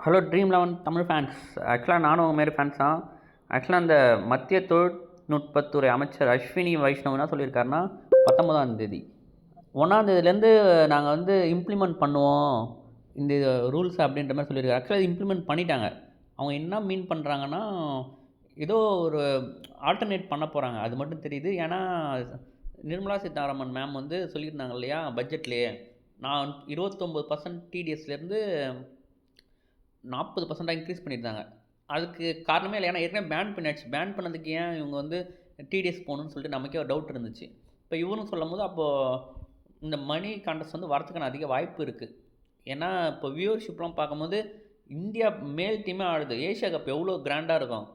Hello dream eleven Tamil fans. ஆக்சுவலாக நானும் உங்கள் ஃபேன்ஸ் தான். ஆக்சுவலாக அந்த மத்திய தொழில்நுட்பத்துறை அமைச்சர் அஸ்வினி வைஷ்ணவ் என்ன சொல்லியிருக்காருன்னா 19ஆம் தேதி 1ஆம் தேதியிலேருந்து நாங்கள் இம்ப்ளிமெண்ட் பண்ணுவோம் இந்த ரூல்ஸ் அப்படின்ற மாதிரி சொல்லியிருக்காரு. ஆக்சுவலாக இம்ப்ளிமெண்ட் பண்ணிட்டாங்க. அவங்க என்ன மீன் பண்ணுறாங்கன்னா ஏதோ ஒரு ஆல்டர்னேட் பண்ண போகிறாங்க, அது மட்டும் தெரியுது. ஏன்னா நிர்மலா சீதாராமன் மேம் சொல்லியிருந்தாங்க இல்லையா பட்ஜெட்லேயே, நான் 29% டிடிஎஸ்லேருந்து 40% இன்க்ரீஸ் பண்ணியிருந்தாங்க. அதுக்கு காரணமே இல்லை, ஏன்னா ஏற்கனவே பேன் பண்ணியாச்சு. பேன் பண்ணதுக்கு ஏன் இவங்க டிடிஎஸ் போகணுன்னு சொல்லிட்டு நமக்கே ஒரு டவுட் இருந்துச்சு. இப்போ இவரும் சொல்லும் போது அப்போது இந்த மணி கான்டெஸ்ட் வரதுக்கான அதிக வாய்ப்பு இருக்குது. ஏன்னா இப்போ வியூவர்ஷிப்லாம் பார்க்கும்போது இந்தியா மேல் டீமே ஆடுது. ஏஷியா கப் எவ்வளோ கிராண்டாக இருக்கும்,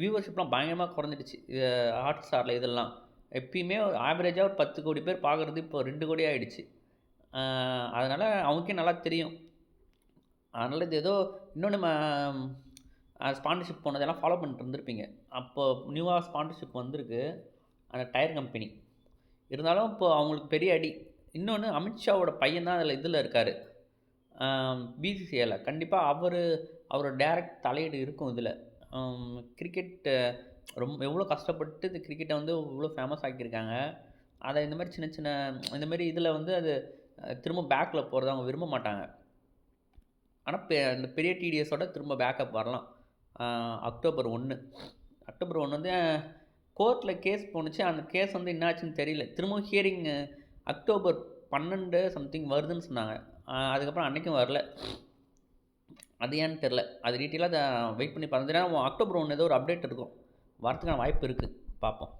வியூவர்ஷிப்லாம் பயங்கரமாக குறைஞ்சிடுச்சு. ஹாட் ஸ்டாரில் இதெல்லாம் எப்பயுமே ஆவரேஜாக ஒரு 10 கோடி பேர் பார்க்குறது இப்போ 2 கோடி ஆகிடுச்சு. அதனால் அவங்களுக்கே நல்லா தெரியும். அதனால் இது ஏதோ இன்னொன்று ஸ்பான்சர்ஷிப் போனதெல்லாம் ஃபாலோ பண்ணிட்டு இருந்திருப்பீங்க. அப்போது நியூவாக ஸ்பான்சர்ஷிப் வந்திருக்கு அந்த டயர் கம்பெனி. இருந்தாலும் இப்போது அவங்களுக்கு பெரிய அடி. இன்னொன்று அமித்ஷாவோட பையன் தான் இதில் இருக்கார் பிசிசிஐயில். கண்டிப்பாக அவரோட டைரக்ட் தலையீடு இருக்கும் இதில். கிரிக்கெட் ரொம்ப எவ்வளோ கஷ்டப்பட்டு இந்த கிரிக்கெட்டை இவ்வளோ ஃபேமஸ் ஆக்கியிருக்காங்க. அதை இந்த மாதிரி சின்ன சின்ன இந்த மாதிரி இதில் அது திரும்ப பேக்கில் போகிறத அவங்க விரும்ப மாட்டாங்க. ஆனால் இந்த பெரிய டிடிஎஸோட திரும்ப பேக்கப் வரலாம். அக்டோபர் 1 கோர்ட்டில் கேஸ் போணுச்சு. அந்த கேஸ் என்னாச்சுன்னு தெரியல. திரும்ப ஹியரிங் அக்டோபர் 12 சம்திங் வருதுன்னு சொன்னாங்க. அதுக்கப்புறம் அன்றைக்கும் வரல. அது ஏன்னு தெரில. அது டீட்டெயிலாக அதை வெயிட் பண்ணி பார்த்தேன். அக்டோபர் 1 ஏதோ ஒரு அப்டேட் இருக்கும், வரதுக்கான வாய்ப்பு இருக்குது. பார்ப்போம்.